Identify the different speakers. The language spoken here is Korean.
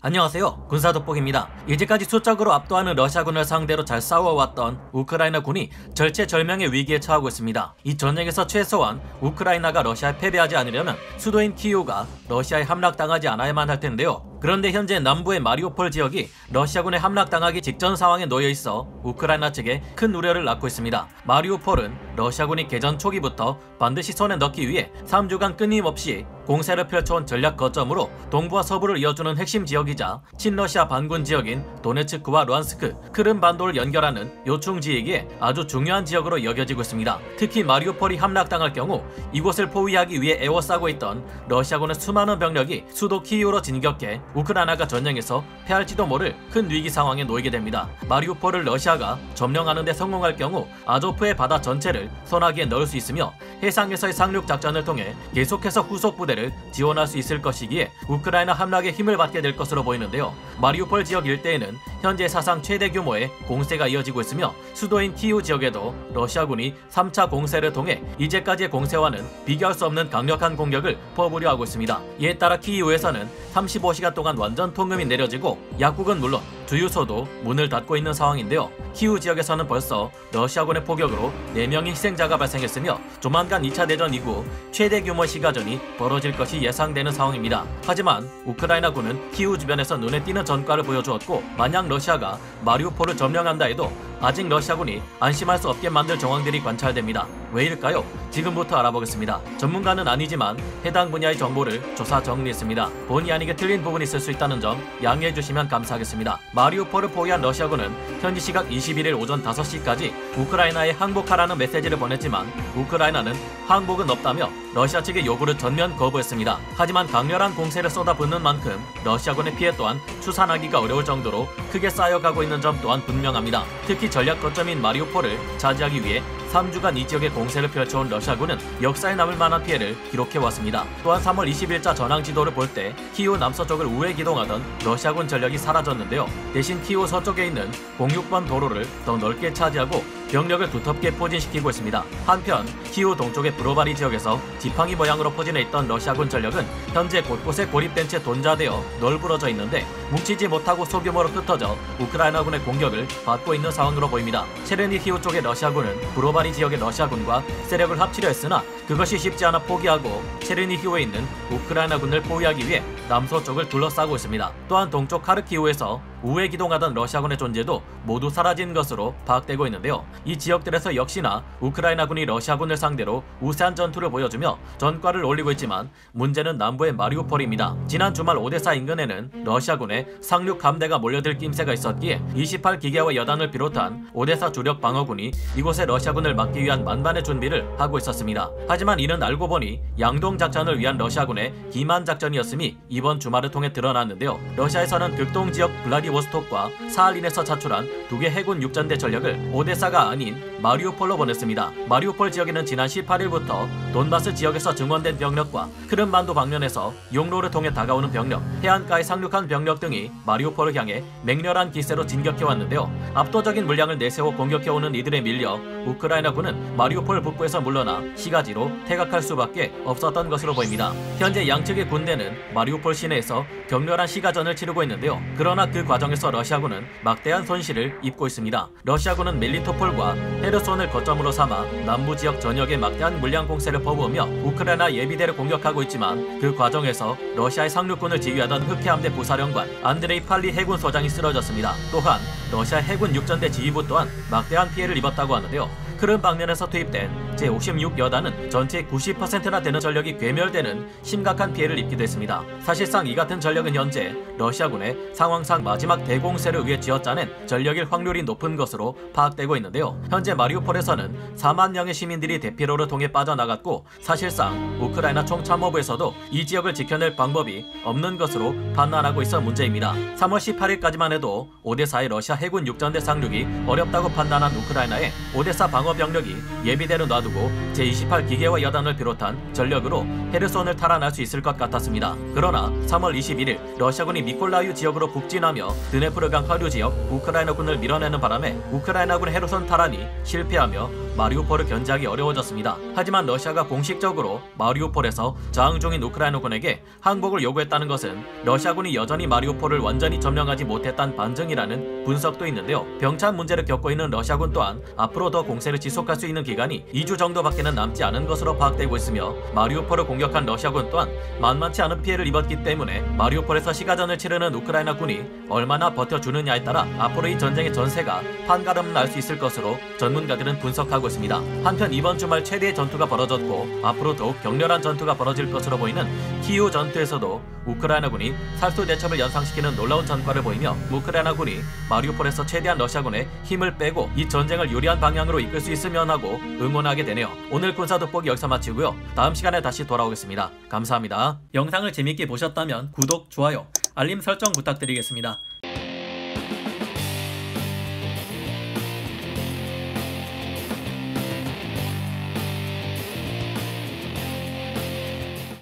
Speaker 1: 안녕하세요. 군사돋보기입니다. 이제까지 수적으로 압도하는 러시아군을 상대로 잘 싸워왔던 우크라이나 군이 절체절명의 위기에 처하고 있습니다. 이 전쟁에서 최소한 우크라이나가 러시아에 패배하지 않으려면 수도인 키이우가 러시아에 함락당하지 않아야만 할 텐데요. 그런데 현재 남부의 마리우폴 지역이 러시아군에 함락당하기 직전 상황에 놓여 있어 우크라이나 측에 큰 우려를 낳고 있습니다. 마리우폴은 러시아군이 개전 초기부터 반드시 손에 넣기 위해 3주간 끊임없이 공세를 펼쳐온 전략 거점으로 동부와 서부를 이어주는 핵심 지역이자 친러시아 반군 지역인 도네츠크와 루안스크, 크림 반도를 연결하는 요충 지역이기에 아주 중요한 지역으로 여겨지고 있습니다. 특히 마리우폴이 함락당할 경우 이곳을 포위하기 위해 에워싸고 있던 러시아군의 수많은 병력이 수도 키이우로 진격해 우크라이나가 전쟁에서 패할지도 모를 큰 위기 상황에 놓이게 됩니다. 마리우폴을 러시아가 점령하는 데 성공할 경우 아조프의 바다 전체를 손아귀에 넣을 수 있으며 해상에서의 상륙 작전을 통해 계속해서 후속 부대를 지원할 수 있을 것이기에 우크라이나 함락에 힘을 받게 될 것으로 보이는데요. 마리우폴 지역 일대에는 현재 사상 최대 규모의 공세가 이어지고 있으며 수도인 키이우 지역에도 러시아군이 3차 공세를 통해 이제까지의 공세와는 비교할 수 없는 강력한 공격을 퍼부려 하고 있습니다. 이에 따라 키이우에서는 35시간 동안 완전 통금이 내려지고 약국은 물론 주유소도 문을 닫고 있는 상황인데요. 키이우 지역에서는 벌써 러시아군의 포격으로 4명의 희생자가 발생했으며 조만간 2차 대전 이후 최대 규모 시가전이 벌어질 것이 예상되는 상황입니다. 하지만 우크라이나군은 키이우 주변에서 눈에 띄는 전과를 보여주었고 만약 러시아가 마리우폴을 점령한다 해도 아직 러시아군이 안심할 수 없게 만들 정황들이 관찰됩니다. 왜일까요? 지금부터 알아보겠습니다. 전문가는 아니지만 해당 분야의 정보를 조사 정리했습니다. 본의 아니게 틀린 부분이 있을 수 있다는 점 양해해 주시면 감사하겠습니다. 마리우폴을 포위한 러시아군은 현지 시각 21일 오전 5시까지 우크라이나에 항복하라는 메시지를 보냈지만 우크라이나는 항복은 없다며 러시아 측의 요구를 전면 거부했습니다. 하지만 강렬한 공세를 쏟아붓는 만큼 러시아군의 피해 또한 추산하기가 어려울 정도로 크게 쌓여가고 있는 점 또한 분명합니다. 특히 전략 거점인 마리우폴을 차지하기 위해 3주간 이 지역에 공세를 펼쳐온 러시아군은 역사에 남을 만한 피해를 기록해왔습니다. 또한 3월 20일자 전황 지도를 볼 때 키이우 남서쪽을 우회 기동하던 러시아군 전력이 사라졌는데요. 대신 키이우 서쪽에 있는 06번 도로를 더 넓게 차지하고 병력을 두텁게 포진시키고 있습니다. 한편 키이우 동쪽의 브로바리 지역에서 지팡이 모양으로 포진해 있던 러시아군 전력은 현재 곳곳에 고립된 채 돈자되어 널브러져 있는데 뭉치지 못하고 소규모로 흩어져 우크라이나군의 공격을 받고 있는 상황으로 보입니다. 체르니히우 쪽의 러시아군은 브로바리 지역의 러시아군과 세력을 합치려 했으나 그것이 쉽지 않아 포기하고 체르니히우에 있는 우크라이나군을 포위하기 위해 남서쪽을 둘러싸고 있습니다. 또한 동쪽 카르키우에서 우회 기동하던 러시아군의 존재도 모두 사라진 것으로 파악되고 있는데요. 이 지역들에서 역시나 우크라이나군이 러시아군을 상대로 우세한 전투를 보여주며 전과를 올리고 있지만 문제는 남부의 마리우폴입니다. 지난 주말 오데사 인근에는 러시아군의 상륙 함대가 몰려들 낌새가 있었기에 28기계와 여단을 비롯한 오데사 주력 방어군이 이곳에 러시아군을 막기 위한 만반의 준비를 하고 있었습니다. 하지만 이는 알고 보니 양동 작전을 위한 러시아군의 기만 작전이었음이 이번 주말을 통해 드러났는데요. 러시아에서는 극동 지역 블라디보스톡과 사할린에서 차출한 2개 해군 육전대 전력을 오데사가 아닌 마리우폴로 보냈습니다. 마리우폴 지역에는 지난 18일부터 돈바스 지역에서 증원된 병력과 크림반도 방면에서 용로를 통해 다가오는 병력, 해안가에 상륙한 병력 등이 마리우폴을 향해 맹렬한 기세로 진격해왔는데요. 압도적인 물량을 내세워 공격해오는 이들에 밀려 우크라이나군은 마리우폴 북부에서 물러나 시가지로 퇴각할 수밖에 없었던 것으로 보입니다. 현재 양측의 군대는 마리우폴 시내에서 격렬한 시가전을 치르고 있는데요. 그러나 그 과정에서 러시아군은 막대한 손실을 입고 있습니다. 러시아군은 멜리토폴과 헤르손을 거점으로 삼아 남부 지역 전역에 막대한 물량 공세를 퍼부으며 우크라이나 예비대를 공격하고 있지만 그 과정에서 러시아의 상륙군을 지휘하던 흑해함대 부사령관 안드레이 팔리 해군 소장이 쓰러졌습니다. 또한 러시아 해군 육전대 지휘부 또한 막대한 피해를 입었다고 하는데요. 크림 방면에서 투입된 제56여단은 전체의 90%나 되는 전력이 괴멸되는 심각한 피해를 입기도 했습니다. 사실상 이 같은 전력은 현재 러시아군의 상황상 마지막 대공세를 위해 쥐어짜낸 전력일 확률이 높은 것으로 파악되고 있는데요. 현재 마리우폴에서는 4만 명의 시민들이 대피로를 통해 빠져나갔고 사실상 우크라이나 총참모부에서도 이 지역을 지켜낼 방법이 없는 것으로 판단하고 있어 문제입니다. 3월 18일까지만 해도 오데사의 러시아 해군 육전대 상륙이 어렵다고 판단한 우크라이나의 오데사 방어 병력이 예비대로 놔두고 제28기계화 여단을 비롯한 전력으로 헤르손을 탈환할 수 있을 것 같았습니다. 그러나 3월 21일 러시아군이 미콜라이우 지역으로 북진하며 드네프르강 하류 지역 우크라이나군을 밀어내는 바람에 우크라이나군 헤르손 탈환이 실패하며 마리우폴을 견제하기 어려워졌습니다. 하지만 러시아가 공식적으로 마리우폴에서 저항 중인 우크라이나군에게 항복을 요구했다는 것은 러시아군이 여전히 마리우폴을 완전히 점령하지 못했다는 반증이라는 분석도 있는데요. 병참 문제를 겪고 있는 러시아군 또한 앞으로 더 공세를 지속할 수 있는 기간이 2주 정도밖에는 남지 않은 것으로 파악되고 있으며, 마리우폴을 공격한 러시아군 또한 만만치 않은 피해를 입었기 때문에 마리우폴에서 시가전을 치르는 우크라이나군이 얼마나 버텨주느냐에 따라 앞으로 이 전쟁의 전세가 판가름 날 수 있을 것으로 전문가들은 분석하고 있습니다. 한편 이번 주말 최대의 전투가 벌어졌고 앞으로 더욱 격렬한 전투가 벌어질 것으로 보이는 키우 전투에서도 우크라이나군이 살수 대첩을 연상시키는 놀라운 전과를 보이며, 우크라이나군이 마리우폴에서 최대한 러시아군의 힘을 빼고 이 전쟁을 유리한 방향으로 이끌 수 있으면 하고 응원하게 되네요. 오늘 군사 돋보기 여기서 마치고요. 다음 시간에 다시 돌아오겠습니다. 감사합니다. 영상을 재밌게 보셨다면 구독, 좋아요, 알림 설정 부탁드리겠습니다.